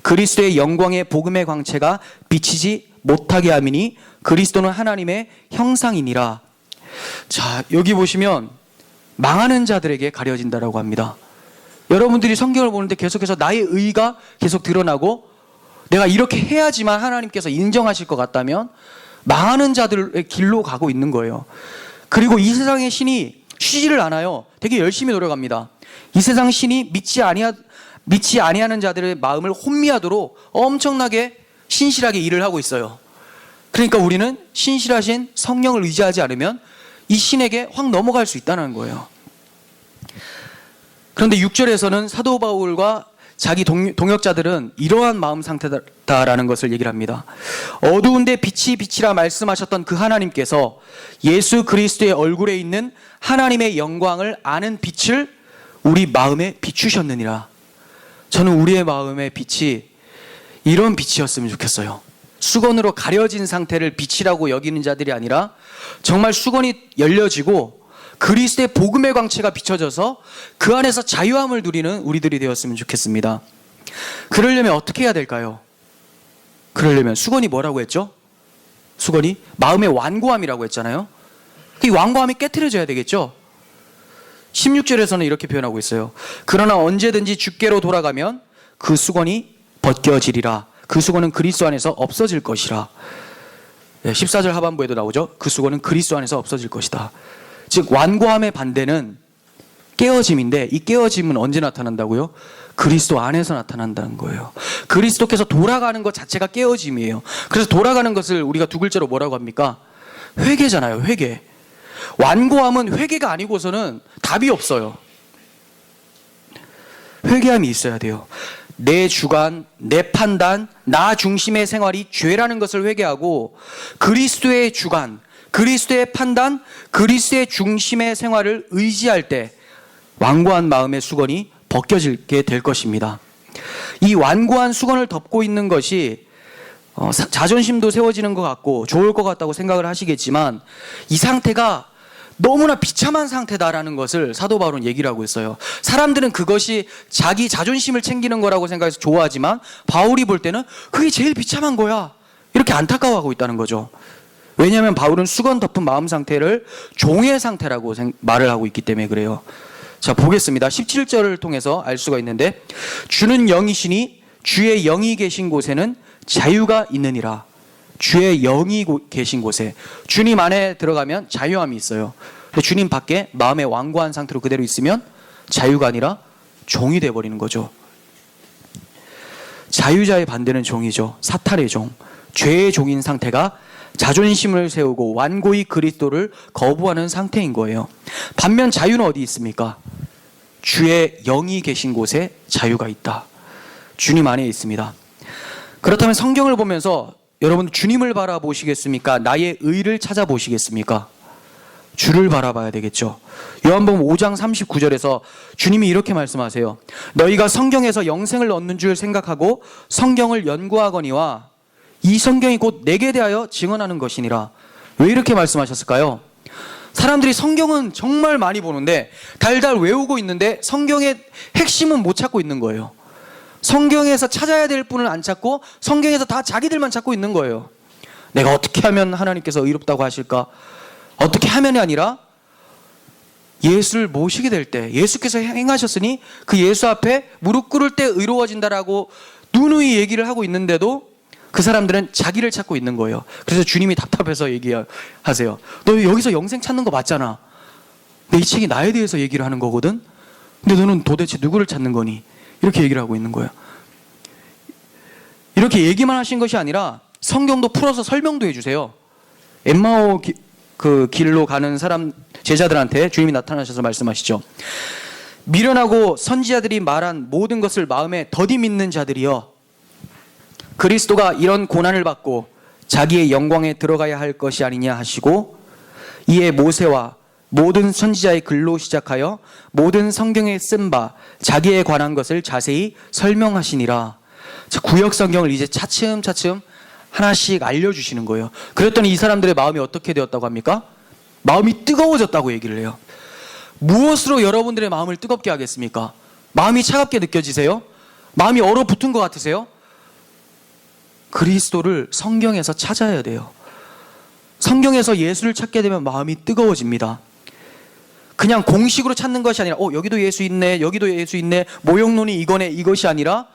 그리스도의 영광의 복음의 광채가 비치지 못하게 함이니 그리스도는 하나님의 형상이니라. 자, 여기 보시면 망하는 자들에게 가려진다라고 합니다. 여러분들이 성경을 보는데 계속해서 나의 의가 계속 드러나고 내가 이렇게 해야지만 하나님께서 인정하실 것 같다면 망하는 자들의 길로 가고 있는 거예요. 그리고 이 세상의 신이 쉬지를 않아요. 되게 열심히 노력합니다. 이 세상 신이 믿지 아니하는 자들의 마음을 혼미하도록 엄청나게 신실하게 일을 하고 있어요. 그러니까 우리는 신실하신 성령을 의지하지 않으면 이 신에게 확 넘어갈 수 있다는 거예요. 그런데 6절에서는 사도 바울과 자기 동역자들은 이러한 마음 상태다라는 것을 얘기를 합니다. 어두운데 빛이 빛이라 말씀하셨던 그 하나님께서 예수 그리스도의 얼굴에 있는 하나님의 영광을 아는 빛을 우리 마음에 비추셨느니라. 저는 우리의 마음의 빛이 이런 빛이었으면 좋겠어요. 수건으로 가려진 상태를 빛이라고 여기는 자들이 아니라 정말 수건이 열려지고 그리스도의 복음의 광채가 비춰져서 그 안에서 자유함을 누리는 우리들이 되었으면 좋겠습니다. 그러려면 어떻게 해야 될까요? 그러려면 수건이 뭐라고 했죠? 수건이 마음의 완고함이라고 했잖아요. 이 완고함이 깨트려져야 되겠죠? 16절에서는 이렇게 표현하고 있어요. 그러나 언제든지 주께로 돌아가면 그 수건이 벗겨지리라. 그 수건은 그리스도 안에서 없어질 것이라. 14절 하반부에도 나오죠. 그 수건은 그리스도 안에서 없어질 것이다. 즉 완고함의 반대는 깨어짐인데 이 깨어짐은 언제 나타난다고요? 그리스도 안에서 나타난다는 거예요. 그리스도께서 돌아가는 것 자체가 깨어짐이에요. 그래서 돌아가는 것을 우리가 두 글자로 뭐라고 합니까? 회개잖아요. 회개. 완고함은 회개가 아니고서는 답이 없어요. 회개함이 있어야 돼요. 내 주관, 내 판단, 나 중심의 생활이 죄라는 것을 회개하고 그리스도의 주관, 그리스도의 판단, 그리스도의 중심의 생활을 의지할 때 완고한 마음의 수건이 벗겨지게 될 것입니다. 이 완고한 수건을 덮고 있는 것이 자존심도 세워지는 것 같고 좋을 것 같다고 생각을 하시겠지만 이 상태가 너무나 비참한 상태다라는 것을 사도 바울은 얘기를 하고 있어요. 사람들은 그것이 자기 자존심을 챙기는 거라고 생각해서 좋아하지만 바울이 볼 때는 그게 제일 비참한 거야. 이렇게 안타까워하고 있다는 거죠. 왜냐하면 바울은 수건 덮은 마음 상태를 종의 상태라고 말을 하고 있기 때문에 그래요. 자, 보겠습니다. 17절을 통해서 알 수가 있는데, 주는 영이시니 주의 영이 계신 곳에는 자유가 있느니라. 주의 영이 계신 곳에, 주님 안에 들어가면 자유함이 있어요. 근데 주님 밖에 마음의 완고한 상태로 그대로 있으면 자유가 아니라 종이 되어버리는 거죠. 자유자의 반대는 종이죠. 사탄의 종, 죄의 종인 상태가 자존심을 세우고 완고히 그리스도를 거부하는 상태인 거예요. 반면 자유는 어디 있습니까? 주의 영이 계신 곳에 자유가 있다. 주님 안에 있습니다. 그렇다면 성경을 보면서 여러분, 주님을 바라보시겠습니까? 나의 의를 찾아보시겠습니까? 주를 바라봐야 되겠죠. 요한복음 5장 39절에서 주님이 이렇게 말씀하세요. 너희가 성경에서 영생을 얻는 줄 생각하고 성경을 연구하거니와 이 성경이 곧 내게 대하여 증언하는 것이니라. 왜 이렇게 말씀하셨을까요? 사람들이 성경은 정말 많이 보는데 달달 외우고 있는데 성경의 핵심은 못 찾고 있는 거예요. 성경에서 찾아야 될 분을 안 찾고 성경에서 다 자기들만 찾고 있는 거예요. 내가 어떻게 하면 하나님께서 의롭다고 하실까? 어떻게 하면이 아니라 예수를 모시게 될 때, 예수께서 행하셨으니 그 예수 앞에 무릎 꿇을 때 의로워진다라고 누누이 얘기를 하고 있는데도 그 사람들은 자기를 찾고 있는 거예요. 그래서 주님이 답답해서 얘기하세요. 너 여기서 영생 찾는 거 맞잖아. 근데 이 책이 나에 대해서 얘기를 하는 거거든. 근데 너는 도대체 누구를 찾는 거니? 이렇게 얘기를 하고 있는 거예요. 이렇게 얘기만 하신 것이 아니라 성경도 풀어서 설명도 해주세요. 엠마오 그 길로 가는 사람 제자들한테 주님이 나타나셔서 말씀하시죠. 미련하고 선지자들이 말한 모든 것을 마음에 더디 믿는 자들이여, 그리스도가 이런 고난을 받고 자기의 영광에 들어가야 할 것이 아니냐 하시고, 이에 모세와 모든 선지자의 글로 시작하여 모든 성경에 쓴 바 자기에 관한 것을 자세히 설명하시니라. 구약 성경을 이제 차츰차츰 하나씩 알려주시는 거예요. 그랬더니 이 사람들의 마음이 어떻게 되었다고 합니까? 마음이 뜨거워졌다고 얘기를 해요. 무엇으로 여러분들의 마음을 뜨겁게 하겠습니까? 마음이 차갑게 느껴지세요? 마음이 얼어붙은 것 같으세요? 그리스도를 성경에서 찾아야 돼요. 성경에서 예수를 찾게 되면 마음이 뜨거워집니다. 그냥 공식으로 찾는 것이 아니라 여기도 예수 있네, 여기도 예수 있네, 모형론이 이거네, 이것이 아니라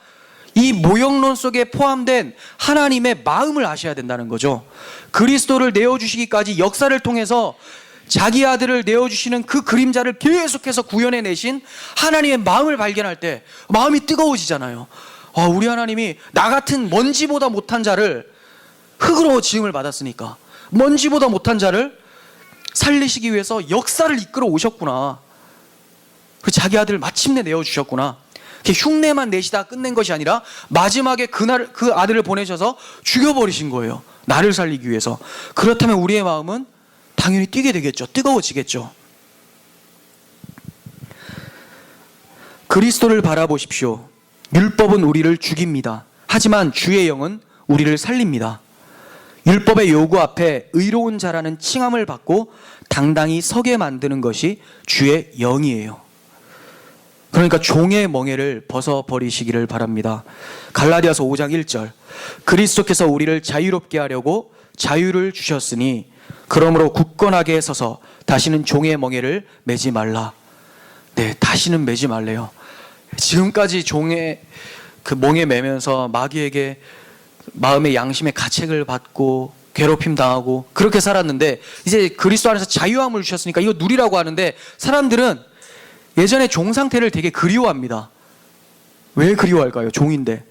이 모형론 속에 포함된 하나님의 마음을 아셔야 된다는 거죠. 그리스도를 내어주시기까지 역사를 통해서 자기 아들을 내어주시는 그 그림자를 계속해서 구현해내신 하나님의 마음을 발견할 때 마음이 뜨거워지잖아요. 우리 하나님이 나 같은 먼지보다 못한 자를, 흙으로 지음을 받았으니까 먼지보다 못한 자를 살리시기 위해서 역사를 이끌어 오셨구나. 그 자기 아들을 마침내 내어주셨구나. 흉내만 내시다 끝낸 것이 아니라 마지막에 그날 그 아들을 보내셔서 죽여버리신 거예요. 나를 살리기 위해서. 그렇다면 우리의 마음은 당연히 뛰게 되겠죠. 뜨거워지겠죠. 그리스도를 바라보십시오. 율법은 우리를 죽입니다. 하지만 주의 영은 우리를 살립니다. 율법의 요구 앞에 의로운 자라는 칭함을 받고 당당히 서게 만드는 것이 주의 영이에요. 그러니까 종의 멍에를 벗어버리시기를 바랍니다. 갈라디아서 5장 1절, 그리스도께서 우리를 자유롭게 하려고 자유를 주셨으니 그러므로 굳건하게 서서 다시는 종의 멍에를 매지 말라. 네, 다시는 매지 말래요. 지금까지 종의 그 멍에 매면서 마귀에게 마음의 양심의 가책을 받고 괴롭힘 당하고 그렇게 살았는데, 이제 그리스도 안에서 자유함을 주셨으니까 이거 누리라고 하는데, 사람들은 예전에 종 상태를 되게 그리워합니다. 왜 그리워할까요? 종인데.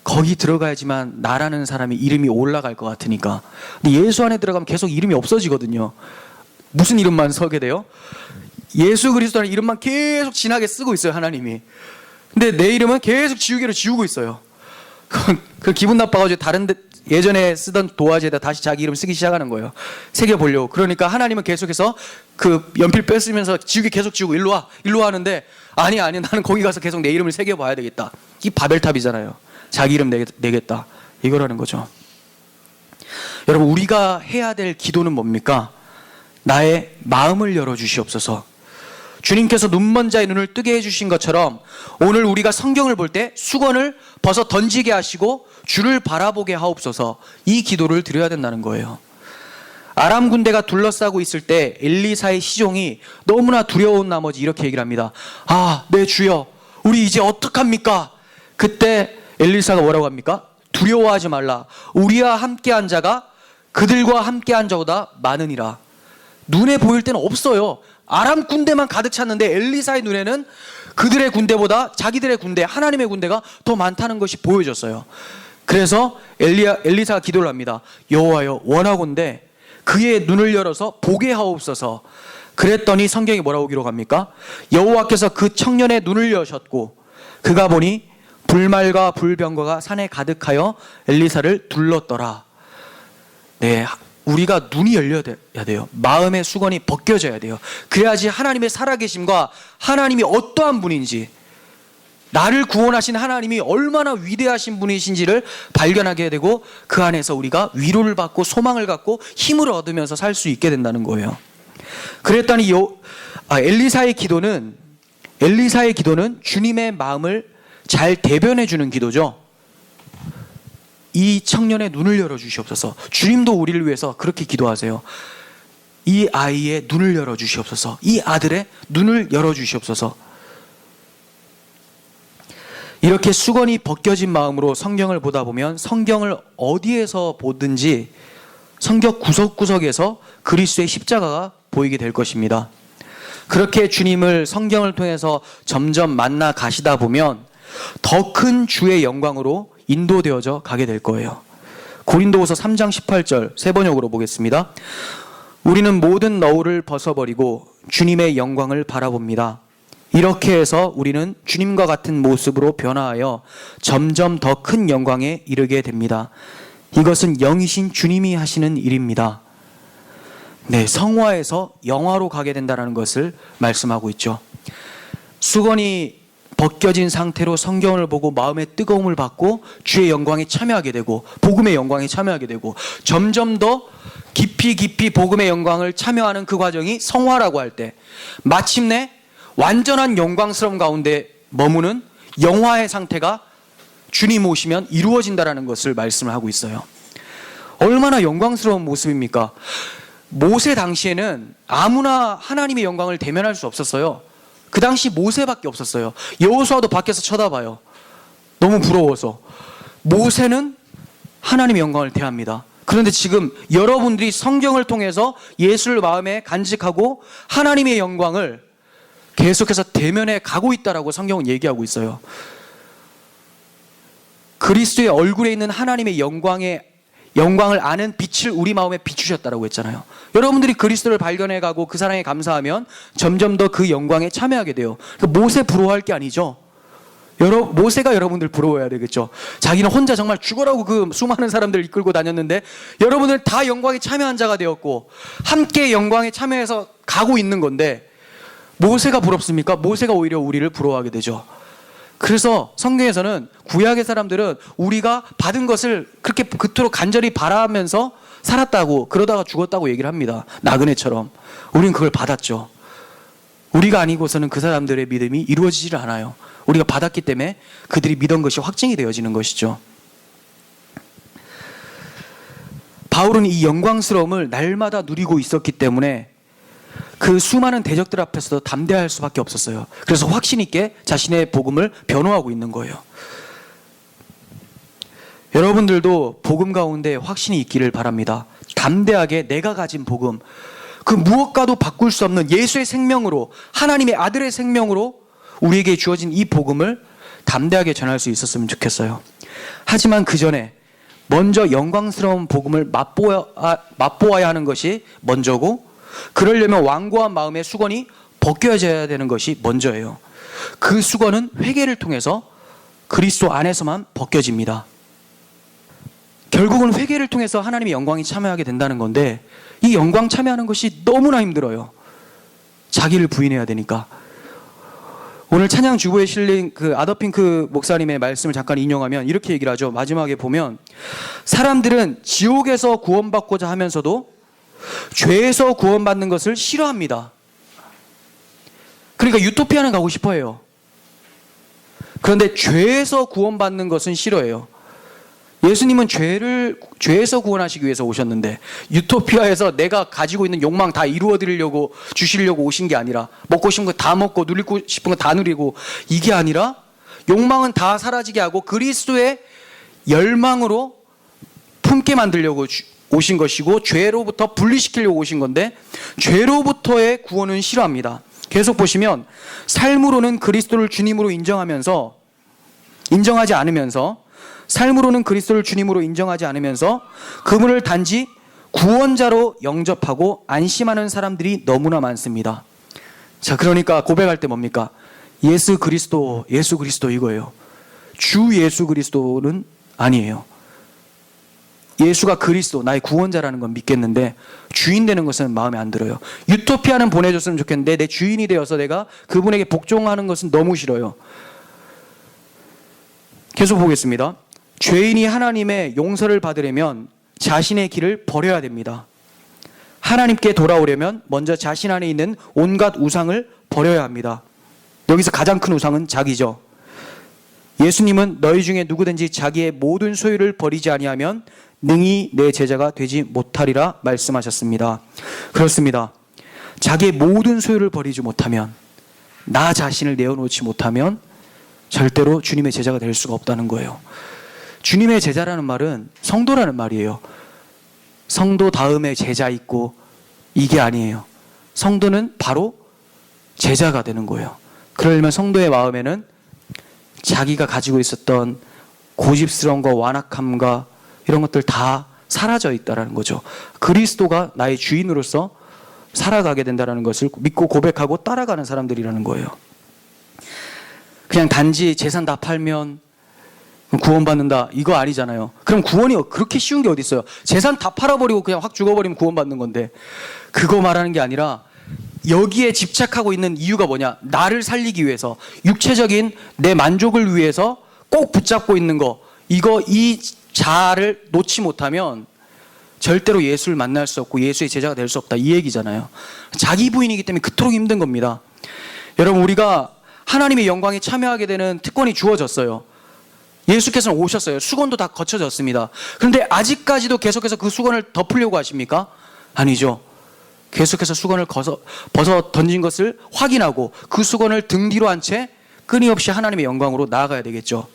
거기 들어가야지만 나라는 사람이 이름이 올라갈 것 같으니까. 근데 예수 안에 들어가면 계속 이름이 없어지거든요. 무슨 이름만 서게 돼요? 예수 그리스도라는 이름만 계속 진하게 쓰고 있어요, 하나님이. 근데 내 이름은 계속 지우개로 지우고 있어요. 그 기분 나빠가지고 다른 데 예전에 쓰던 도화지에다 다시 자기 이름 쓰기 시작하는 거예요. 새겨보려고. 그러니까 하나님은 계속해서 그 연필 뺐으면서 지우개 계속 지우고 일로 와 하는데, 아니 나는 거기 가서 계속 내 이름을 새겨봐야 되겠다. 이 바벨탑이잖아요. 자기 이름 내겠다, 이거라는 거죠. 여러분, 우리가 해야 될 기도는 뭡니까? 나의 마음을 열어주시옵소서. 주님께서 눈먼 자의 눈을 뜨게 해주신 것처럼 오늘 우리가 성경을 볼 때 수건을 벗어 던지게 하시고 주를 바라보게 하옵소서, 이 기도를 드려야 된다는 거예요. 아람 군대가 둘러싸고 있을 때 엘리사의 시종이 너무나 두려운 나머지 이렇게 얘기를 합니다. 아, 네 주여, 우리 이제 어떡합니까? 그때 엘리사가 뭐라고 합니까? 두려워하지 말라. 우리와 함께한 자가 그들과 함께한 자보다 많으니라. 눈에 보일 때는 없어요. 아람 군대만 가득 찼는데 엘리사의 눈에는 그들의 군대보다 자기들의 군대, 하나님의 군대가 더 많다는 것이 보여졌어요. 그래서 엘리사가 기도를 합니다. 여호와여, 원하건대 그의 눈을 열어서 보게 하옵소서. 그랬더니 성경이 뭐라고 기록합니까? 여호와께서 그 청년의 눈을 여셨고 그가 보니 불말과 불병거가 산에 가득하여 엘리사를 둘렀더라. 네, 우리가 눈이 열려야 돼요. 마음의 수건이 벗겨져야 돼요. 그래야지 하나님의 살아계심과 하나님이 어떠한 분인지, 나를 구원하신 하나님이 얼마나 위대하신 분이신지를 발견하게 되고 그 안에서 우리가 위로를 받고 소망을 갖고 힘을 얻으면서 살 수 있게 된다는 거예요. 그랬더니 엘리사의 기도는 주님의 마음을 잘 대변해 주는 기도죠. 이 청년의 눈을 열어주시옵소서. 주님도 우리를 위해서 그렇게 기도하세요. 이 아이의 눈을 열어주시옵소서. 이 아들의 눈을 열어주시옵소서. 이렇게 수건이 벗겨진 마음으로 성경을 보다 보면 성경을 어디에서 보든지 성경 구석구석에서 그리스도의 십자가가 보이게 될 것입니다. 그렇게 주님을 성경을 통해서 점점 만나 가시다 보면 더 큰 주의 영광으로 인도되어져 가게 될 거예요. 고린도후서 3장 18절 세 번역으로 보겠습니다. 우리는 모든 너울을 벗어버리고 주님의 영광을 바라봅니다. 이렇게 해서 우리는 주님과 같은 모습으로 변화하여 점점 더 큰 영광에 이르게 됩니다. 이것은 영이신 주님이 하시는 일입니다. 네, 성화에서 영화로 가게 된다는 것을 말씀하고 있죠. 수건이 벗겨진 상태로 성경을 보고 마음의 뜨거움을 받고 주의 영광에 참여하게 되고 복음의 영광에 참여하게 되고 점점 더 깊이 복음의 영광을 참여하는 그 과정이 성화라고 할 때 마침내 완전한 영광스러움 가운데 머무는 영화의 상태가 주님 오시면 이루어진다라는 것을 말씀을 하고 있어요. 얼마나 영광스러운 모습입니까? 모세 당시에는 아무나 하나님의 영광을 대면할 수 없었어요. 그 당시 모세밖에 없었어요. 여호수아도 밖에서 쳐다봐요. 너무 부러워서. 모세는 하나님의 영광을 대합니다. 그런데 지금 여러분들이 성경을 통해서 예수를 마음에 간직하고 하나님의 영광을 계속해서 대면해 가고 있다라고 성경은 얘기하고 있어요. 그리스도의 얼굴에 있는 하나님의 영광을 아는 빛을 우리 마음에 비추셨다라고 했잖아요. 여러분들이 그리스도를 발견해가고 그 사랑에 감사하면 점점 더 그 영광에 참여하게 돼요. 모세 부러워할 게 아니죠. 모세가 여러분들 부러워해야 되겠죠. 자기는 혼자 정말 죽어라고 그 수많은 사람들을 이끌고 다녔는데 여러분들 다 영광에 참여한 자가 되었고 함께 영광에 참여해서 가고 있는 건데 모세가 부럽습니까? 모세가 오히려 우리를 부러워하게 되죠. 그래서 성경에서는 구약의 사람들은 우리가 받은 것을 그렇게 그토록 간절히 바라면서 살았다고, 그러다가 죽었다고 얘기를 합니다. 나그네처럼. 우리는 그걸 받았죠. 우리가 아니고서는 그 사람들의 믿음이 이루어지질 않아요. 우리가 받았기 때문에 그들이 믿은 것이 확증이 되어지는 것이죠. 바울은 이 영광스러움을 날마다 누리고 있었기 때문에 그 수많은 대적들 앞에서도 담대할 수밖에 없었어요. 그래서 확신 있게 자신의 복음을 변호하고 있는 거예요. 여러분들도 복음 가운데 확신이 있기를 바랍니다. 담대하게 내가 가진 복음, 그 무엇과도 바꿀 수 없는 예수의 생명으로, 하나님의 아들의 생명으로 우리에게 주어진 이 복음을 담대하게 전할 수 있었으면 좋겠어요. 하지만 그 전에 먼저 영광스러운 복음을 맛보아야 하는 것이 먼저고, 그러려면 완고한 마음의 수건이 벗겨져야 되는 것이 먼저예요. 그 수건은 회개를 통해서 그리스도 안에서만 벗겨집니다. 결국은 회개를 통해서 하나님의 영광이 참여하게 된다는 건데 이 영광 참여하는 것이 너무나 힘들어요. 자기를 부인해야 되니까. 오늘 찬양 주보에 실린 그 아더핑크 목사님의 말씀을 잠깐 인용하면 이렇게 얘기를 하죠. 마지막에 보면 사람들은 지옥에서 구원받고자 하면서도 죄에서 구원받는 것을 싫어합니다. 그러니까 유토피아는 가고 싶어해요. 그런데 죄에서 구원받는 것은 싫어해요. 예수님은 죄에서 구원하시기 위해서 오셨는데, 유토피아에서 내가 가지고 있는 욕망 다 이루어 드리려고 주시려고 오신 게 아니라, 먹고 싶은 거 다 먹고 누리고 싶은 거 다 누리고, 이게 아니라 욕망은 다 사라지게 하고 그리스도의 열망으로 품게 만들려고 오신 것이고, 죄로부터 분리시키려고 오신 건데, 죄로부터의 구원은 싫어합니다. 계속 보시면 삶으로는 그리스도를 주님으로 인정하지 않으면서, 삶으로는 그리스도를 주님으로 인정하지 않으면서 그분을 단지 구원자로 영접하고 안심하는 사람들이 너무나 많습니다. 자, 그러니까 고백할 때 뭡니까? 예수 그리스도 이거예요. 주 예수 그리스도는 아니에요. 예수가 그리스도, 나의 구원자라는 건 믿겠는데 주인 되는 것은 마음에 안 들어요. 유토피아는 보내줬으면 좋겠는데 내 주인이 되어서 내가 그분에게 복종하는 것은 너무 싫어요. 계속 보겠습니다. 죄인이 하나님의 용서를 받으려면 자신의 길을 버려야 됩니다. 하나님께 돌아오려면 먼저 자신 안에 있는 온갖 우상을 버려야 합니다. 여기서 가장 큰 우상은 자기죠. 예수님은 너희 중에 누구든지 자기의 모든 소유를 버리지 아니하면 능히 내 제자가 되지 못하리라 말씀하셨습니다. 그렇습니다. 자기의 모든 소유를 버리지 못하면, 나 자신을 내어놓지 못하면 절대로 주님의 제자가 될 수가 없다는 거예요. 주님의 제자라는 말은 성도라는 말이에요. 성도 다음에 제자 있고, 이게 아니에요. 성도는 바로 제자가 되는 거예요. 그러려면 성도의 마음에는 자기가 가지고 있었던 고집스러움과 완악함과 이런 것들 다 사라져 있다는 거죠. 그리스도가 나의 주인으로서 살아가게 된다는 것을 믿고 고백하고 따라가는 사람들이라는 거예요. 그냥 단지 재산 다 팔면 구원받는다, 이거 아니잖아요. 그럼 구원이 그렇게 쉬운 게 어디 있어요? 재산 다 팔아버리고 그냥 확 죽어버리면 구원받는 건데, 그거 말하는 게 아니라 여기에 집착하고 있는 이유가 뭐냐? 나를 살리기 위해서, 육체적인 내 만족을 위해서 꼭 붙잡고 있는 거, 이 자아를 놓지 못하면 절대로 예수를 만날 수 없고 예수의 제자가 될 수 없다, 이 얘기잖아요. 자기 부인이기 때문에 그토록 힘든 겁니다. 여러분, 우리가 하나님의 영광에 참여하게 되는 특권이 주어졌어요. 예수께서는 오셨어요. 수건도 다 거쳐졌습니다. 그런데 아직까지도 계속해서 그 수건을 덮으려고 하십니까? 아니죠. 계속해서 수건을 벗어 던진 것을 확인하고 그 수건을 등 뒤로 한 채 끊임없이 하나님의 영광으로 나아가야 되겠죠.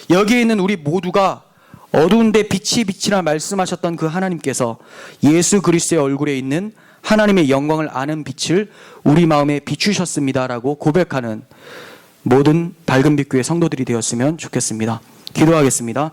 여기에 있는 우리 모두가 어두운데 빛이 비치라 말씀하셨던 그 하나님께서 예수 그리스도의 얼굴에 있는 하나님의 영광을 아는 빛을 우리 마음에 비추셨습니다라고 고백하는 모든 밝은 빛 교회 성도들이 되었으면 좋겠습니다. 기도하겠습니다.